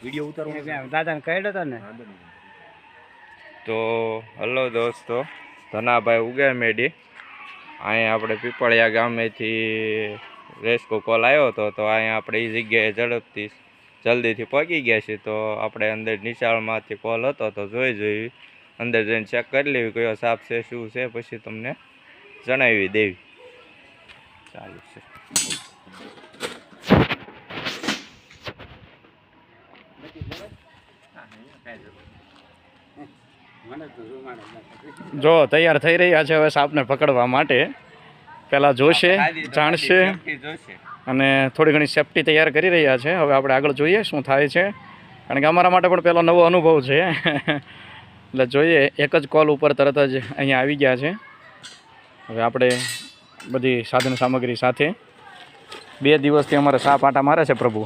Video ઉતારવાનો દાદાને કહ્યો હતો ને. તો હલો દોસ્તો, ધનાભાઈ ઉગેમેડી અહીંયા આપણે પીપળિયા ગામેથી રેસ્કો કોલ આવ્યો હતો. તો અહીંયા આપણે એ જગ્યાએ જલ્દીથી પહોંચી ગયા છીએ. તો આપણે અંદર નિશાળમાંથી કોલ હતો તો જોઈ અંદર જઈને ચેક કરી લેવી કયો સાપ છે શું છે, પછી તમને જણાવી દેવી. ચાલુ છે. જો તૈયાર થઈ રહ્યા છે હવે સાપને પકડવા માટે. પહેલાં જોશે, જાણશે અને થોડી ઘણી સેફટી તૈયાર કરી રહ્યા છે. હવે આપણે આગળ જોઈએ શું થાય છે, કારણ કે અમારા માટે પણ પહેલો નવો અનુભવ છે. એટલે જોઈએ, એક જ કોલ ઉપર તરત જ અહીંયા આવી ગયા છે. હવે આપણે બધી સાધન સામગ્રી સાથે 2 દિવસથી અમારે સાપ આટા મારે છે પ્રભુ.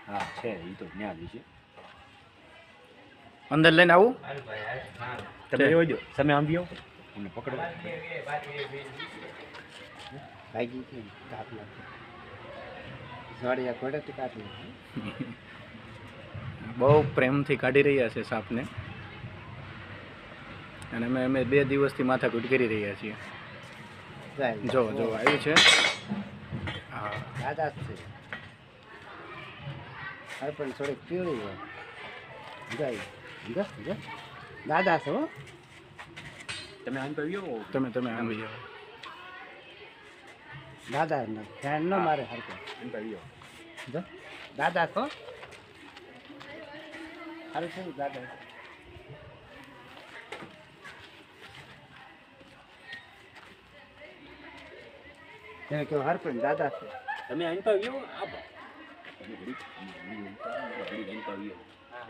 હા છે, એ તો ન્યા જ છે. અંદર લઈને આવું તમે એવો જો તમે આમ બીઓ અને પકડો લાગી છે કાપલા જોડિયા કોડે કાપલા. બહુ પ્રેમથી કાઢી રહ્યા છે સાપને અને અમે 2 દિવસથી માથાકૂટ કરી રહ્યા છીએ. જો આવ્યું છે. હા દાદા છે. હવે પણ થોડીક પીળી હોય દાદા છો. તમે આમ તો બીઓ તમે આવી જાઓ. દાદા ધ્યાન ન મારે હરકો આમ તો બીઓ જો દાદા છો. સારું છે દાદા. તમે કહો હરપણ દાદા છે. તમે આમ તો બીઓ આ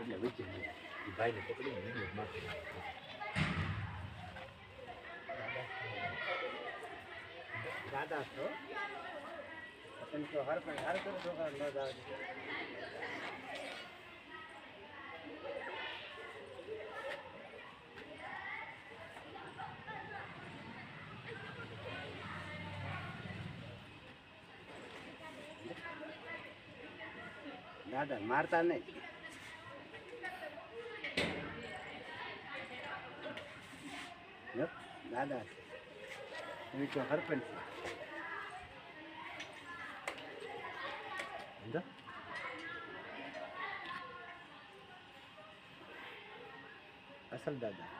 એટલે વચ્ચે ભાઈને પકડી વિડીયો મારતી દાદા છો. તમે કહો હરપણ હરપણ છોકરા ન દાદા. દાદા મારતા નહીં. દાદા તમે કહો હરપંચ છે. અસલ દાદા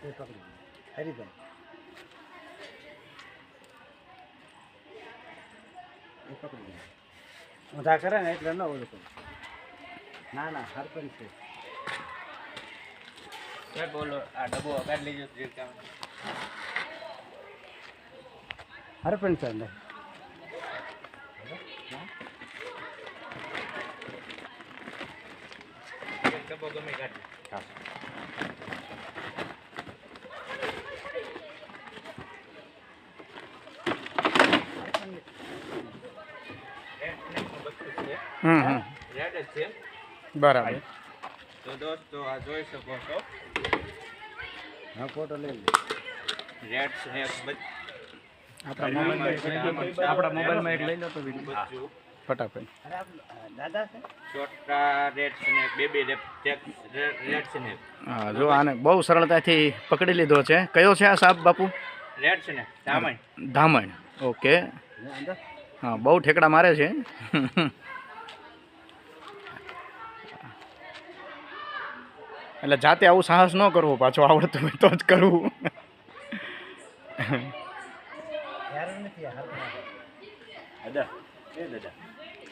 એ પકડી હરિભાઈ એ પકડી ઊંધા કરે ને એટલે ન ઓળખું. ના ના હરપંચ છે. બોલો આ ડબ્બો કાઢી લેજો. હરપંચ છે અંદર. ડબ્બો ગમે કાઢી. રેડ છે બરાબર. તો દોસ્તો આ જોઈ શકો છો. હા ફોટો લઈ લો. રેડ સ્નેક આપણા મોબાઈલમાં એક લઈ લો તો વિડીયો બચ્ચું ફટાફટ. દાદા છે. છોટા red snake baby red snake. હા જો આને બહુ સરળતાથી પકડી લીધો છે. કયો છે આ સાપ બાપુ? રેડ સ્નેક ધામણ. ધામણ. ઓકે. અંદર હા બહુ ઠેકડા મારે છે. એટલે જાતે આવું સાહસ ન કરવું, પાછું આવડતું હોય તો જ કરવું. ત્યારે નથી હરપંચ. દાદા એ દાદા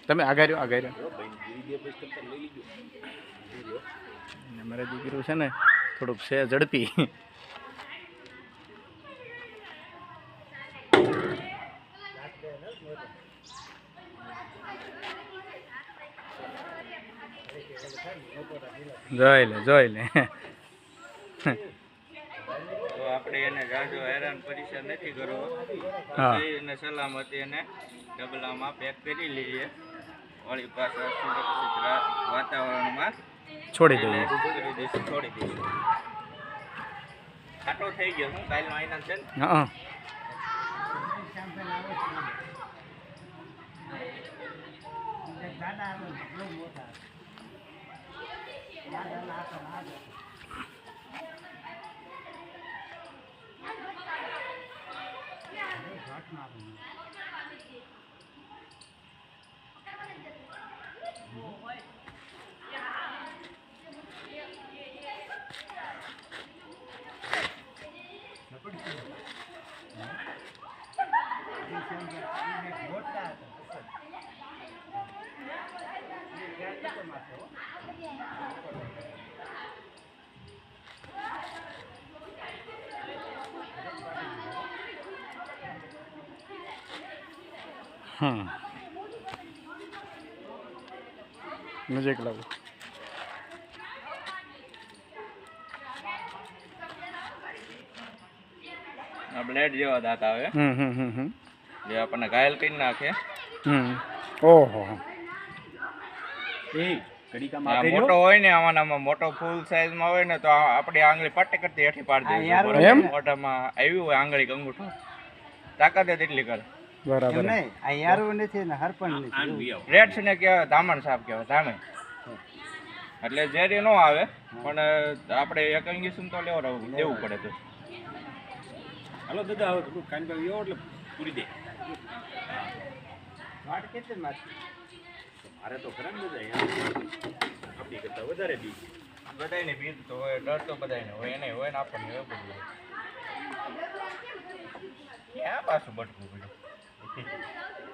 તમે આગાર્યો ભાઈ વિડીયો પોસ્ટ કરતા લઈ લીજો. મારે દીકરું છે ને થોડુંક છે ઝડપી. જોઈ લે. તો આપણે એને જાજો હેરાન પરેશાન નથી કરવો. હા. અને સલામતી એને ડબલામાં પેક કરી લઈએ. વળી પાછા સુરક્ષિત વાતાવરણમાં છોડી દઈએ. છોડી દઈશું. ખાટો થઈ ગયો હું કાલનો આઈના છે ને હા નજીક લાવો આ બ્લેડ જેવા દાંત આવે જે આપણને ઘાયલ કરી નાખે ઓહો એ કડીકા આ મોટો હોય ને આમાં મોટો ફૂલ સાઈઝમાં હોય ને તો આપણી આંગળી પટ્ટે કરતી હેઠી પાડી યાર, દે એમ? મોટામાં આવ્યું હોય આંગળી અંગૂઠો તાકાત જ એટલી કરે બરાબર નહીં આ યારું નથી ને હરપણ નથી રેડ છે ને કહેવાય ધામણ સાપ કહેવાય ધામે એટલે ઝેરી ન આવે પણ આપણે એક ઇન્જેક્શન તો દેવું પડે તો હાલો દાદા હવે થોડું કાન પર ગયો એટલે પૂરી દે વાટ કેટલી મારતી મારે તો ખરા ને દાદા આપણી કરતા વધારે બી બધાયને ભીડ તો હોય ડર તો બધાયને હોય એને હોય ને આપણને હોય બધું હોય. ક્યાં પાછું બટકું પડ્યું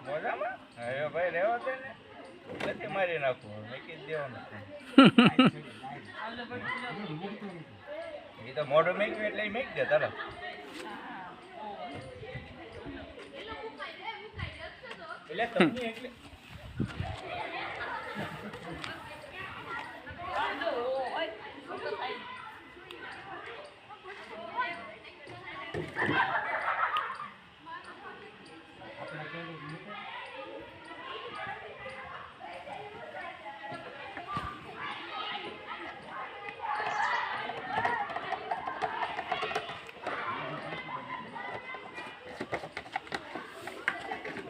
મજામાં હવે ભાઈ રહેવા દે ને નથી મારી નાખવું મેં કીધું દેવાનું એ તો મોઢું મેક્યું એટલે એ મેક દે તરત એટલે તમને એટલે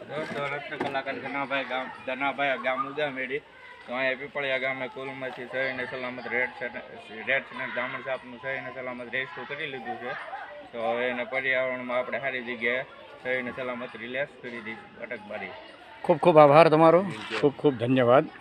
દોસ્તો રત્ન કલાકાર ધનાભાઈ ગામ ઉદામેડી તો અહીંયા પીપળિયા ગામે કુલમાંથી સહીને સલામત રેડ સ્નેક ધામણ સાપનું સહીને સલામત રેસ્ક્યુ કરી લીધું છે તો હવે એને પર્યાવરણમાં આપણે સારી જગ્યાએ સહીને સલામત રિલેક્સ કરી દીધી અટક બારી ખૂબ ખૂબ આભાર તમારો ખૂબ ખૂબ ધન્યવાદ